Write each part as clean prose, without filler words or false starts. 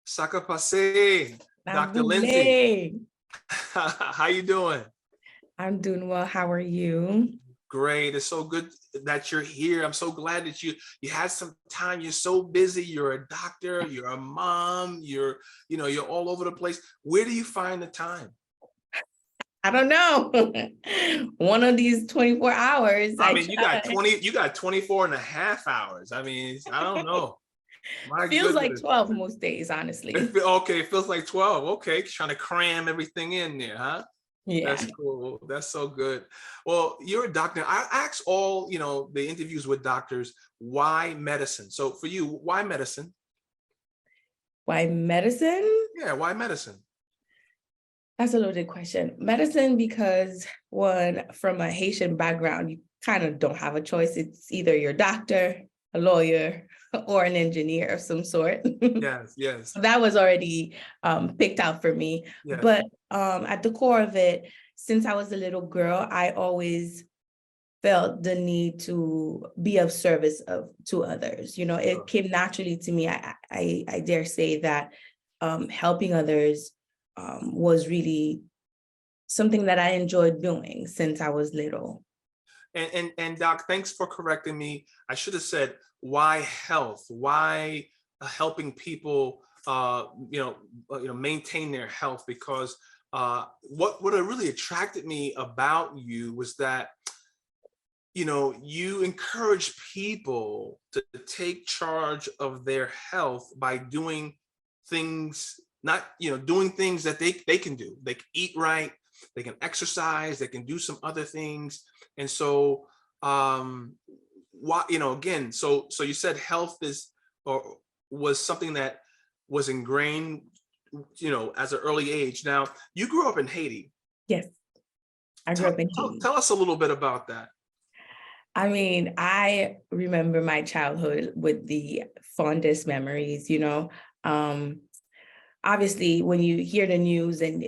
Saka Passe, Dr. Lindsey. Nabule. How you doing? I'm doing well. How are you? Great. It's so good that you're here. I'm so glad that you had some time. You're so busy. You're a doctor, you're a mom, you're all over the place. Where do you find the time? I don't know. One of these 24 hours, I I mean, try. you got 24 and a half hours. I mean, I don't know. My Feels like goodness. 12 most days, honestly. Okay, it feels like 12. Okay, trying to cram everything in there, huh? Yeah. That's cool. That's so good. Well, you're a doctor. I ask all, the interviews with doctors, why medicine? So for you, why medicine? Why medicine? Yeah, why medicine? That's a loaded question. Medicine, because one, from a Haitian background, you kind of don't have a choice. It's either you're a doctor, a lawyer, or an engineer of some sort. Yes, yes, That was already picked out for me. yes. But at the core of it, since I was a little girl, I always felt the need to be of service to others. It Sure. came naturally to me. I dare say that helping others was really something that I enjoyed doing since I was little. And Doc, thanks for correcting me. I should have said why health? Why helping people maintain their health? Because what really attracted me about you was that you encourage people to take charge of their health by doing things, not, doing things that they can do. They can eat right, they can exercise, they can do some other things. And so, why, again, so you said health is, or was something that was ingrained, as an early age. Now, you grew up in Haiti. Yes, I grew Tell, up in tell, Haiti. tell us a little bit about that. I mean, I remember my childhood with the fondest memories. Um, Obviously, when you hear the news and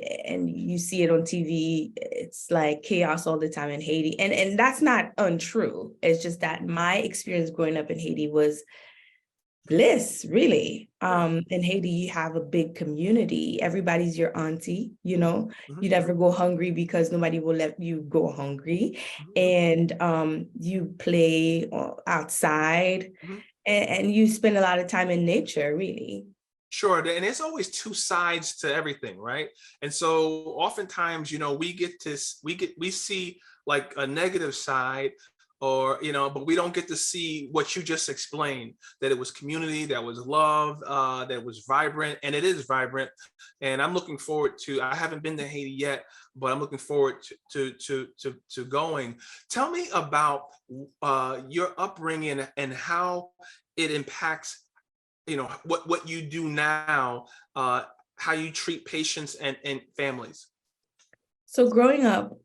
you see it on TV, it's like chaos all the time in Haiti. And that's not untrue. It's just that my experience growing up in Haiti was bliss, really. Yeah. In Haiti, you have a big community. Everybody's your auntie. Mhm, You never go hungry because nobody will let you go hungry. mhm, And you play outside, mhm. and you spend a lot of time in nature, really. Sure, and there's always two sides to everything, right? And so oftentimes, we see like a negative side, or but we don't get to see what you just explained, that it was community, that was love, that was vibrant, and it is vibrant. And I'm looking forward to. I haven't been to Haiti yet, but I'm looking forward to going. Tell me about your upbringing and how it impacts what you do now, how you treat patients and families. So growing up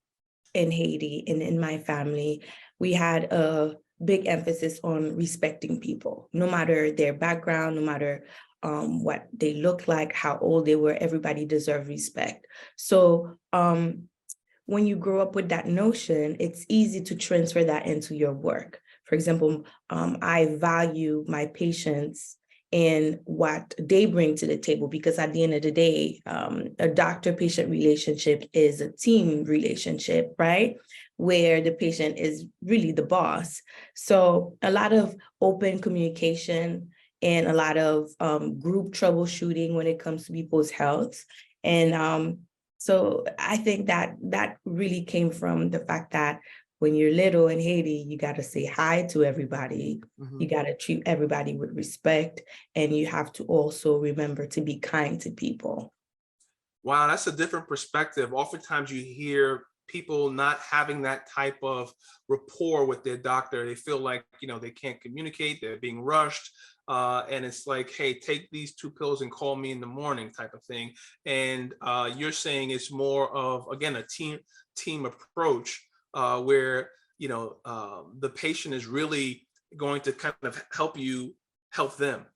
in Haiti and in my family, we had a big emphasis on respecting people, no matter their background, no matter what they look like, how old they were, everybody deserved respect. So when you grow up with that notion, it's easy to transfer that into your work. For example, I value my patients and what they bring to the table, because at the end of the day, a doctor-patient relationship is a team relationship, right? Where the patient is really the boss. So a lot of open communication and a lot of group troubleshooting when it comes to people's health. And so I think that really came from the fact that when you're little in Haiti, you got to say hi to everybody. Mhm. You got to treat everybody with respect. And you have to also remember to be kind to people. Wow, that's a different perspective. Oftentimes you hear people not having that type of rapport with their doctor. They feel like, they can't communicate, they're being rushed. And it's like, hey, take these 2 pills and call me in the morning type of thing. And you're saying it's more of, again, a team approach, where, the patient is really going to kind of help them.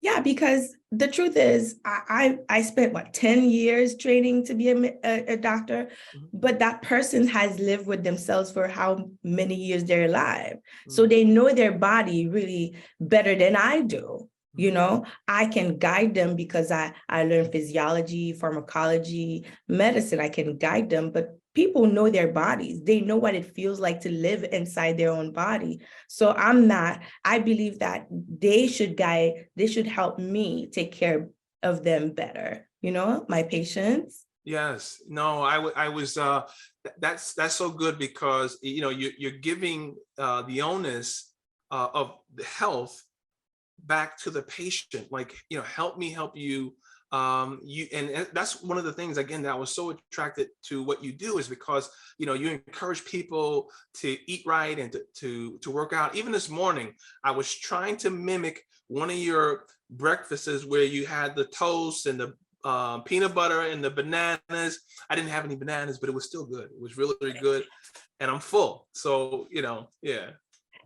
Yeah, because the truth is, I spent 10 years training to be a doctor, Mhm, but that person has lived with themselves for how many years they're alive. So mhm, they know their body really better than I do. You know, I can guide them because I learned physiology, pharmacology, medicine. I can guide them, but people know their bodies. They know what it feels like to live inside their own body. So I believe that they should help me take care of them better, you know, my patients. Yes, no, I was that's so good, because you know you're giving the onus of the health back to the patient, like, you know, help me help you. And that's one of the things, again, that I was so attracted to what you do, is because, you know, you encourage people to eat right and to work out. Even this morning, I was trying to mimic one of your breakfasts where you had the toast and the peanut butter and the bananas. I didn't have any bananas, but it was still good. It was really, really good. And I'm full. So, you know, yeah.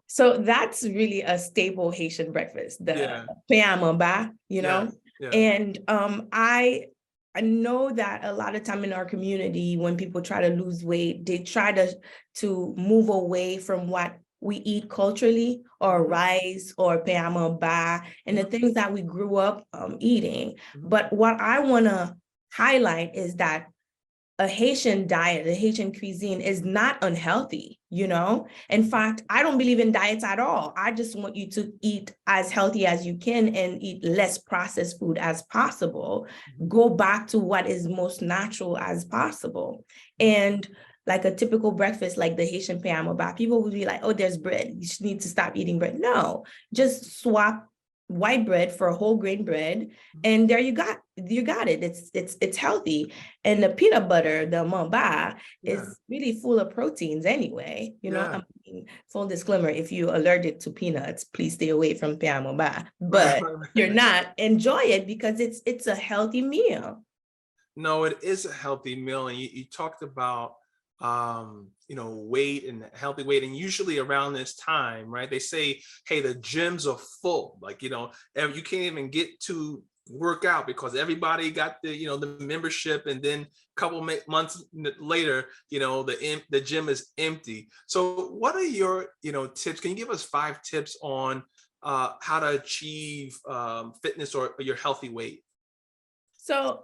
So that's really a staple Haitian breakfast, the Yeah. peamamba, you Yeah. know? Yeah. And I know that a lot of time in our community, when people try to lose weight, they try to move away from what we eat culturally, or rice or peamamba, and the things that we grew up eating. But what I want to highlight is that a Haitian diet, a Haitian cuisine is not unhealthy, you know? In fact, I don't believe in diets at all. I just want you to eat as healthy as you can and eat less processed food as possible. Go back to what is most natural as possible. And like a typical breakfast, like the Haitian peamaba, people would be like, oh, there's bread. You should need to stop eating bread. No, just swap white bread for whole grain bread, and there you got it. It's healthy. And the peanut butter, the mamba, is really full of proteins anyway. You know, I mean, full disclaimer, if you're allergic to peanuts, please stay away from peamamba. But you're not, enjoy it because it's a healthy meal. No, it is a healthy meal. And you talked about you know, weight and healthy weight, and usually around this time, right, they say, hey, the gyms are full, like, you know, you can't even get to work out because everybody got the, you know, the membership, and then a couple months later, you know, the gym is empty. So what are your, you know, tips? Can you give us 5 tips on how to achieve fitness or your healthy weight? So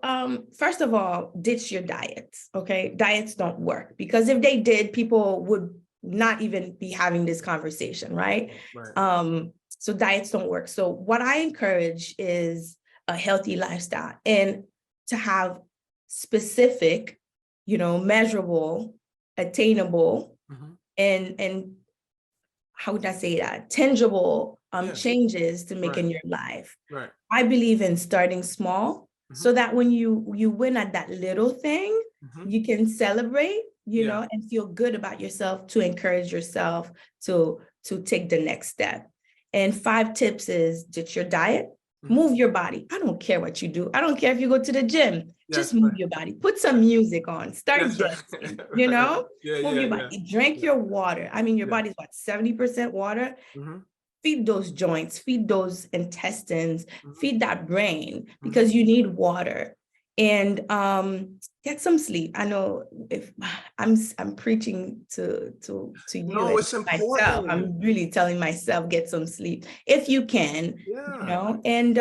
first of all, ditch your diets, okay? Diets don't work, because if they did, people would not even be having this conversation, right? Right. So diets don't work. So what I encourage is a healthy lifestyle, and to have specific, you know, measurable, attainable, and how would I say that? Tangible changes to make in your life. Right. I believe in starting small, so that when you win at that little thing, you can celebrate, you know, and feel good about yourself, to encourage yourself to take the next step. And 5 tips is ditch your diet, move your body. I don't care what you do. I don't care if you go to the gym, just move your body, put some music on, start dancing, you know, move your body, drink your water. I mean, your body's what, 70% water? Feed those joints, feed those intestines, feed that brain, because you need water. And get some sleep. I know if I'm preaching to you No, and it's myself, important. I'm really telling myself, get some sleep if you can, you know. And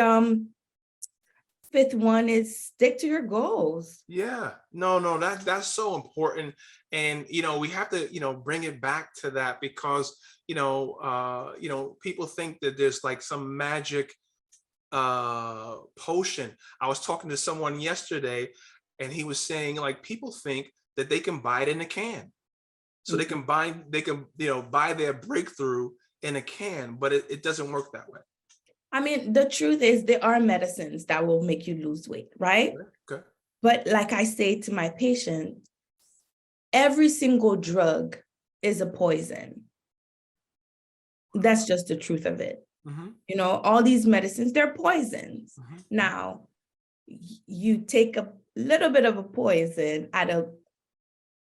5th one is stick to your goals. Yeah, no, that's so important. And, you know, we have to, you know, bring it back to that, because, you know, people think that there's like some magic potion. I was talking to someone yesterday, and he was saying, like, people think that they can buy it in a can. So they can you know, buy their breakthrough in a can, but it doesn't work that way. I mean, the truth is there are medicines that will make you lose weight, right? Okay. But like I say to my patient, every single drug is a poison. That's just the truth of it. You know, all these medicines, they're poisons. Now, you take a little bit of a poison at a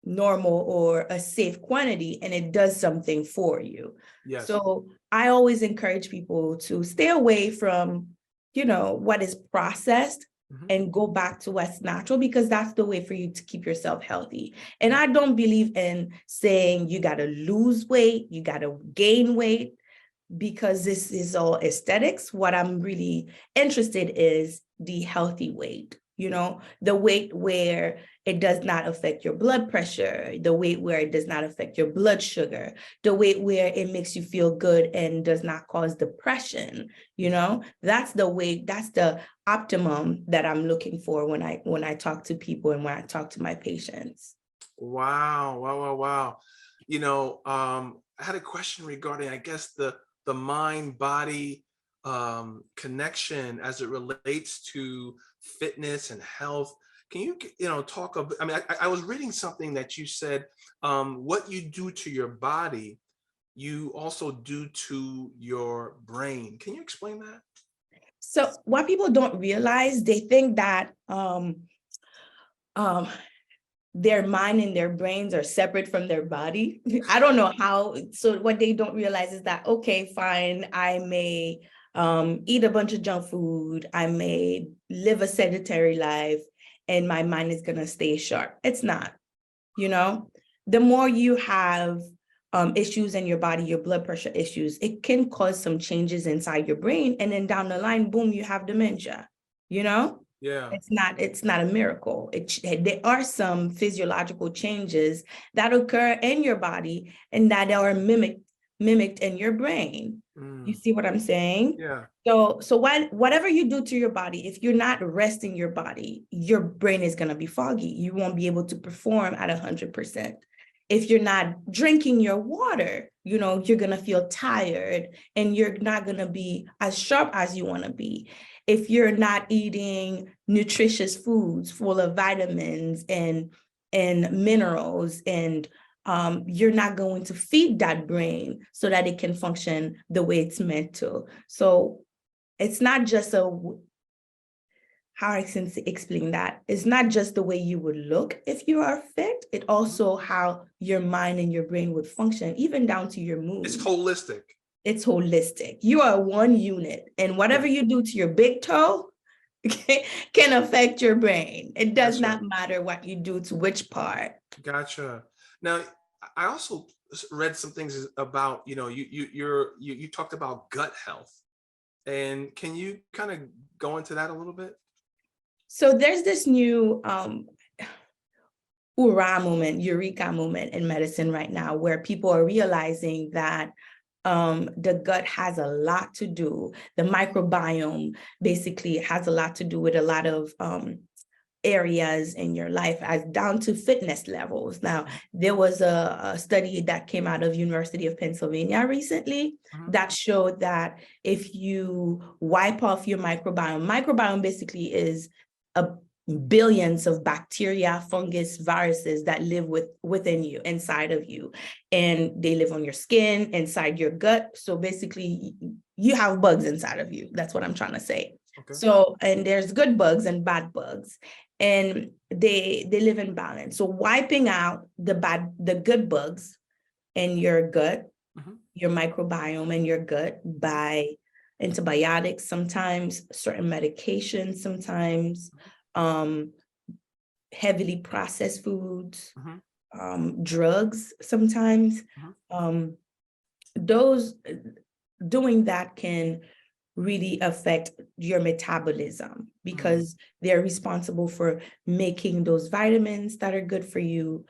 normal or a safe quantity, and it does something for you. Yes. So I always encourage people to stay away from, you know, what is processed, and go back to what's natural, because that's the way for you to keep yourself healthy. And I don't believe in saying you got to lose weight, you got to gain weight. because this is all aesthetics, what I'm really interested is the healthy weight, the weight where it does not affect your blood pressure, the weight where it does not affect your blood sugar, the weight where it makes you feel good and does not cause depression. That's the weight, that's the optimum that I'm looking for when I talk to people and when I talk to my patients. Wow, wow, wow, wow. I had a question regarding, I guess, the mind body connection as it relates to fitness and health. Can you, talk about, I mean, I was reading something that you said, what you do to your body, you also do to your brain. Can you explain that? So what people don't realize, they think that um, their mind and their brains are separate from their body. I don't know how. So what they don't realize is that, okay, fine, I may eat a bunch of junk food, I may live a sedentary life, and my mind is going to stay sharp. It's not, the more you have issues in your body, your blood pressure issues, it can cause some changes inside your brain. And then down the line, boom, you have dementia, you know? Yeah. It's not a miracle. There are some physiological changes that occur in your body and that are mimicked in your brain. You see what I'm saying? Yeah. So whatever you do to your body, if you're not resting your body, your brain is going to be foggy. You won't be able to perform at 100%. If you're not drinking your water, you're going to feel tired and you're not going to be as sharp as you want to be. If you're not eating nutritious foods full of vitamins and minerals, and you're not going to feed that brain so that it can function the way it's meant to. So it's not just how I can explain that. It's not just the way you would look if you are fit, it also how your mind and your brain would function, even down to your mood. It's holistic. It's holistic. You are one unit, and whatever you do to your big toe can affect your brain. It does not matter what you do to which part. Gotcha. Now, I also read some things about, you talked about gut health. And can you kind of go into that a little bit? So there's this new eureka moment in medicine right now, where people are realizing that the gut has a lot to do. The microbiome basically has a lot to do with a lot of areas in your life, as down to fitness levels. Now, there was a study that came out of University of Pennsylvania recently that showed that if you wipe off your microbiome basically is billions of bacteria, fungus, viruses that live within you, inside of you, and they live on your skin, inside your gut. So basically, you have bugs inside of you. That's what I'm trying to say. Okay. So, and there's good bugs and bad bugs, and they live in balance. So wiping out the good bugs in your gut, your microbiome in your gut, by antibiotics, sometimes certain medications, sometimes heavily processed foods, drugs, sometimes. Those doing that can really affect your metabolism, because they're responsible for making those vitamins that are good for you.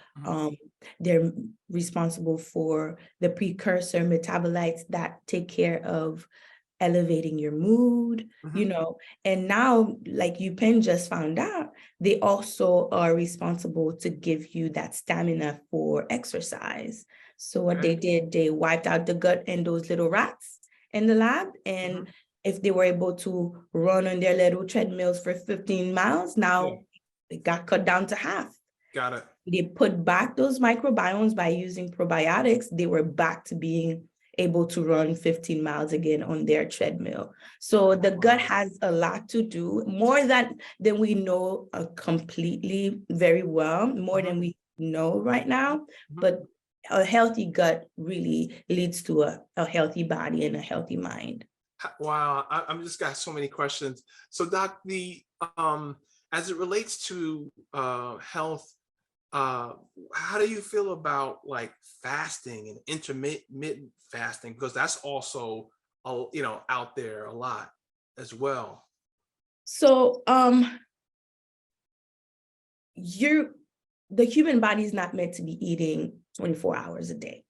They're responsible for the precursor metabolites that take care of elevating your mood, and now, like Penn just found out, they also are responsible to give you that stamina for exercise. So what they did, they wiped out the gut in those little rats in the lab, and if they were able to run on their little treadmills for 15 miles, now it got cut down to half. Got it. They put back those microbiomes by using probiotics. They were back to being able to run 15 miles again on their treadmill. So the gut has a lot to do, more than we know completely very well, more than we know right now. But a healthy gut really leads to a healthy body and a healthy mind. Wow, I'm just got so many questions. So Doc, as it relates to health, how do you feel about like fasting and intermittent fasting? Because that's also out there a lot as well. So the human body is not meant to be eating 24 hours a day.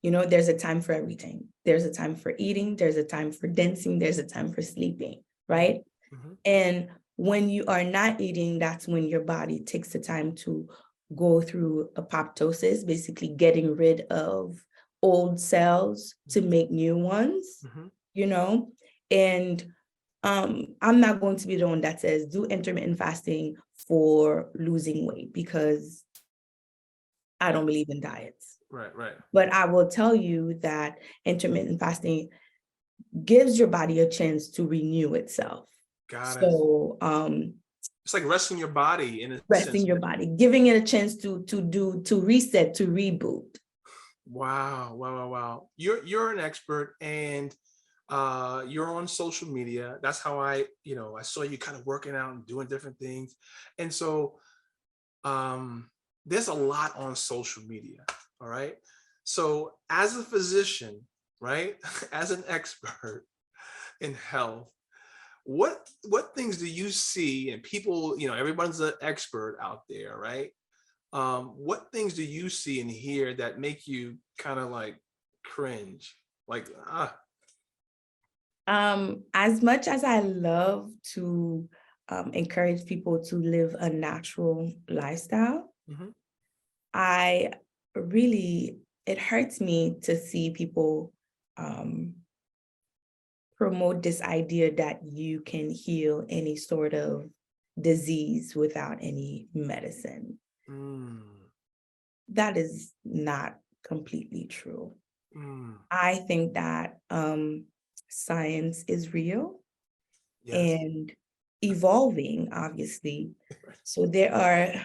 There's a time for everything. There's a time for eating, there's a time for dancing, there's a time for sleeping, right? Mm-hmm. And when you are not eating, that's when your body takes the time to go through apoptosis, basically getting rid of old cells to make new ones, Mm-hmm. And I'm not going to be the one that says do intermittent fasting for losing weight, because I don't believe in diets. Right. But I will tell you that intermittent fasting gives your body a chance to renew itself. Got it. So It's like resting your body in a resting sense. your body, giving it a chance to reset, to reboot. Wow. You're an expert, and you're on social media. That's how I saw you kind of working out and doing different things. And so there's a lot on social media. All right. So as a physician, right, as an expert in health, what things do you see? And people, everyone's an expert out there, right? What things do you see and hear that make you kind of like cringe? Like, As much as I love to encourage people to live a natural lifestyle, it hurts me to see people promote this idea that you can heal any sort of disease without any medicine. That is not completely true. I think that science is real. Yes. And evolving, obviously. So there's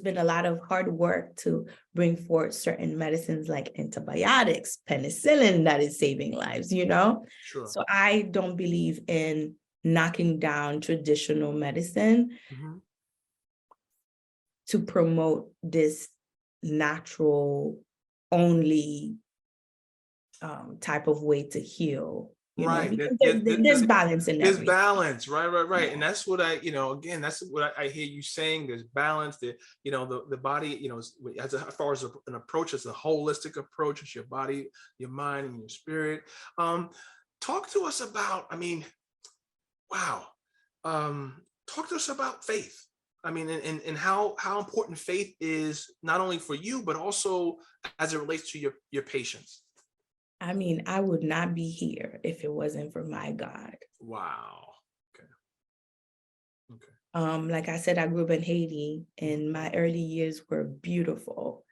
been a lot of hard work to bring forth certain medicines like antibiotics, penicillin, that is saving lives, Sure. So I don't believe in knocking down traditional medicine to promote this natural only type of way to heal. Because there's balance in everything. There's balance, right. Yeah. And that's what again, that's what I hear you saying. There's balance. The body, as far as an approach, it's a holistic approach. It's your body, your mind, and your spirit. Talk to us about, wow. Talk to us about faith. And how important faith is, not only for you, but also as it relates to your patients. I would not be here if it wasn't for my God. Wow. Okay. Like I said, I grew up in Haiti, and my early years were beautiful.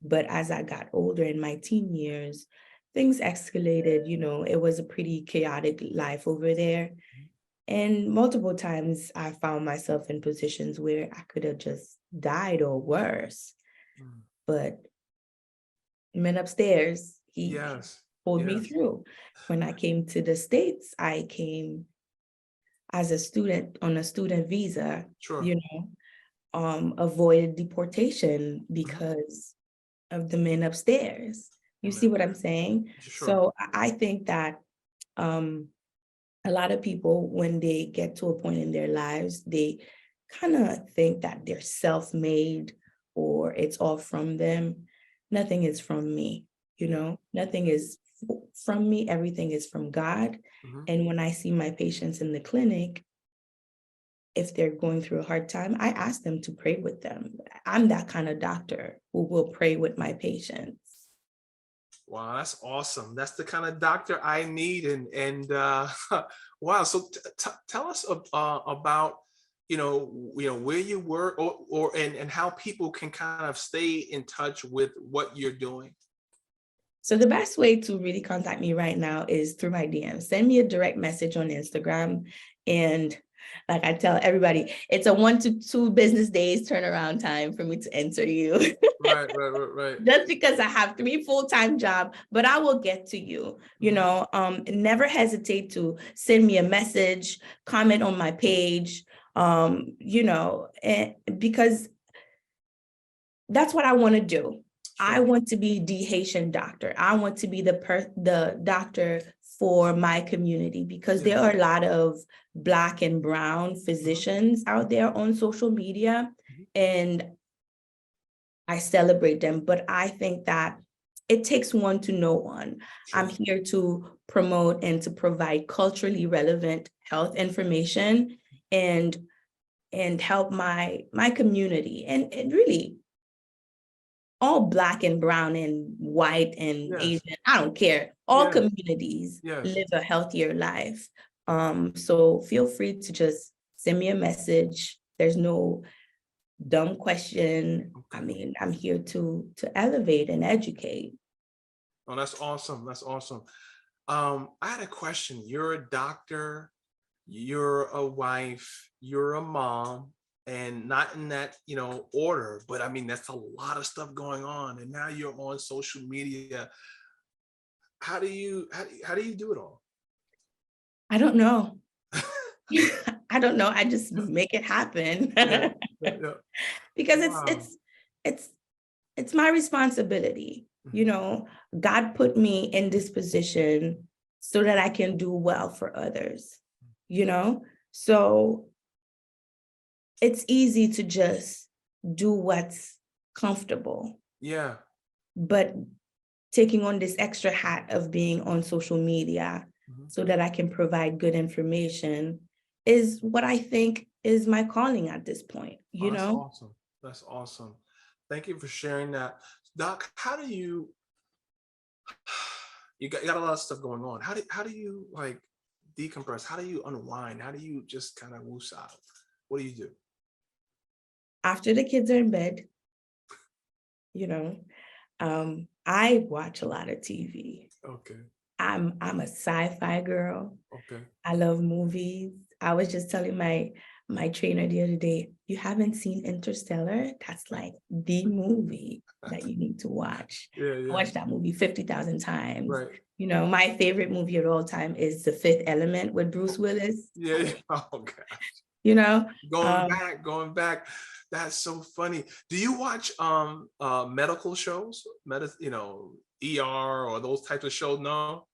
But as I got older in my teen years, things escalated. It was a pretty chaotic life over there. And multiple times I found myself in positions where I could have just died or worse. But man upstairs, he pulled me through. When I came to the States, I came as a student on a student visa, avoided deportation because of the men upstairs. You see what I'm saying? Sure. So I think that a lot of people, when they get to a point in their lives, they kind of think that they're self-made or it's all from them. Nothing is from me, nothing is from me. Everything is from God. And when I see my patients in the clinic, if they're going through a hard time, I ask them to pray with them. I'm that kind of doctor who will pray with my patients. Wow, that's awesome. That's the kind of doctor I need. And wow. So tell us about where you work and how people can kind of stay in touch with what you're doing. So the best way to really contact me right now is through my DM. Send me a direct message on Instagram. And like I tell everybody, it's a 1 to 2 business days turnaround time for me to answer you. Right. Just because I have 3 full-time jobs, but I will get to you. Never hesitate to send me a message, comment on my page, because that's what I want to do. Sure. I want to be the Haitian doctor. I want to be the doctor for my community, because there are a lot of Black and brown physicians out there on social media, and I celebrate them, but I think that it takes one to know one. Sure. I'm here to promote and to provide culturally relevant health information and help my community, and really all Black and brown and white and Asian, I don't care. All communities live a healthier life. So feel free to just send me a message. There's no dumb question. I mean, I'm here to elevate and educate. Oh, that's awesome. That's awesome. I had a question. You're a doctor, you're a wife, you're a mom, and not in that, order, but I mean, that's a lot of stuff going on. And now you're on social media. How do you do it all? I don't know. I don't know. I just make it happen. Because it's my responsibility. God put me in this position so that I can do well for others, so it's easy to just do what's comfortable. Yeah. But taking on this extra hat of being on social media so that I can provide good information is what I think is my calling at this point, That's awesome. That's awesome. Thank you for sharing that. Doc, how do you got a lot of stuff going on. How do you like decompress? How do you unwind? How do you just kind of woos out? What do you do? After the kids are in bed, I watch a lot of TV. Okay. I'm a sci-fi girl. Okay. I love movies. I was just telling my trainer the other day, you haven't seen Interstellar? That's like the movie that you need to watch. I watched that movie 50,000 times. Right. My favorite movie of all time is The Fifth Element with Bruce Willis. Yeah. Oh gosh. Going back. That's so funny. Do you watch medical shows? ER or those types of shows? No.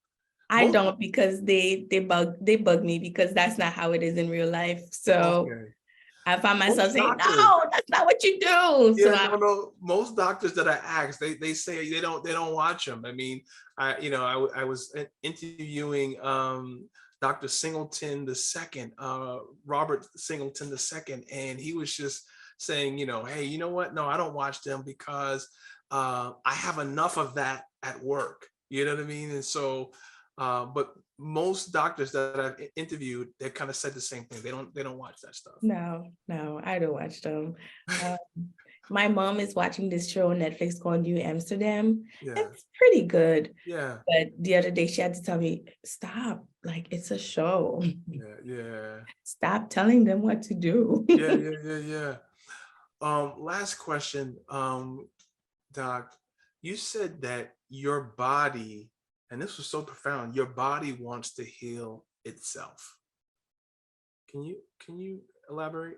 I don't, because they bug me, because that's not how it is in real life. So I find myself saying, no, that's not what you do. No. Most doctors that I ask, they say they don't watch them. I mean, I was interviewing Dr. Singleton II, Robert Singleton II, and he was just saying, hey, you know what? No, I don't watch them because I have enough of that at work. You know what I mean? And so, but most doctors that I've interviewed, they kind of said the same thing. They don't watch that stuff. No, I don't watch them. My mom is watching this show on Netflix called New Amsterdam. Yeah. It's pretty good. Yeah. But the other day she had to tell me, stop, like it's a show. Yeah. Stop telling them what to do. Yeah. Last question, Doc. You said that your body, and this was so profound, your body wants to heal itself. Can you elaborate?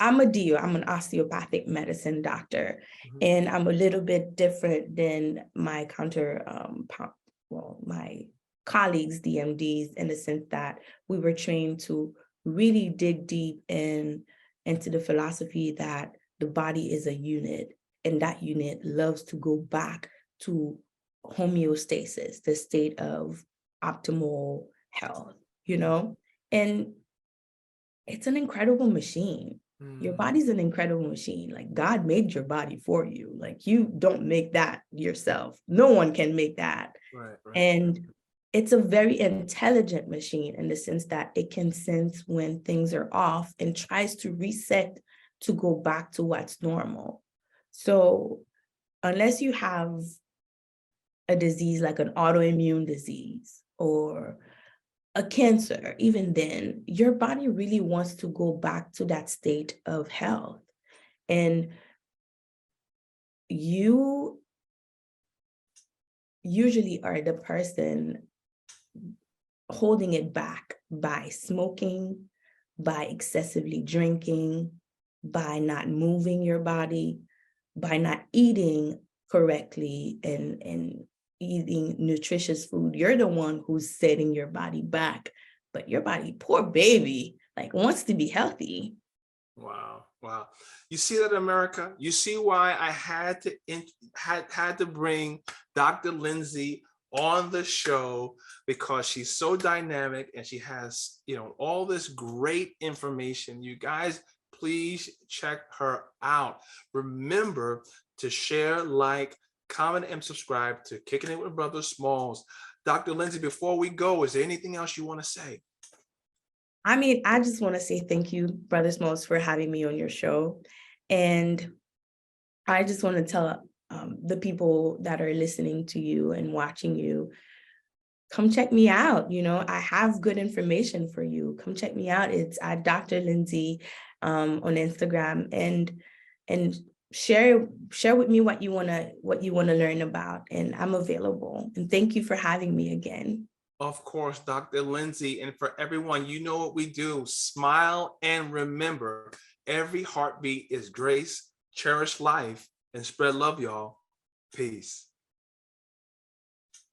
I'm a DO, I'm an osteopathic medicine doctor, and I'm a little bit different than my my colleagues, DMDs, in the sense that we were trained to really dig deep into the philosophy that the body is a unit, and that unit loves to go back to homeostasis, the state of optimal health, and it's an incredible machine. Your body's an incredible machine. Like, God made your body for you. Like, you don't make that yourself. No one can make that. Right. And it's a very intelligent machine in the sense that it can sense when things are off and tries to reset to go back to what's normal. So unless you have a disease like an autoimmune disease or a cancer, even then, your body really wants to go back to that state of health. And you usually are the person holding it back by smoking, by excessively drinking, by not moving your body, by not eating correctly and eating nutritious food, you're the one who's setting your body back. But your body, poor baby, like wants to be healthy. Wow, wow. You see that, America? You see why I had to had to bring Dr. Lindsey on the show, because she's so dynamic and she has, all this great information. You guys, please check her out. Remember to share, like, comment, and subscribe to Kicking It with Brother Smalls. Dr. Lindsey, before we go, is there anything else you want to say? I mean, I just want to say thank you, Brother Smalls, for having me on your show. And I just want to tell the people that are listening to you and watching you, come check me out. I have good information for you. Come check me out. It's at Dr. Lindsey on Instagram, and share with me what you wanna learn about. And I'm available. And thank you for having me again. Of course, Dr. Lindsey. And for everyone, you know what we do. Smile and remember, every heartbeat is grace. Cherish life and spread love, y'all. Peace.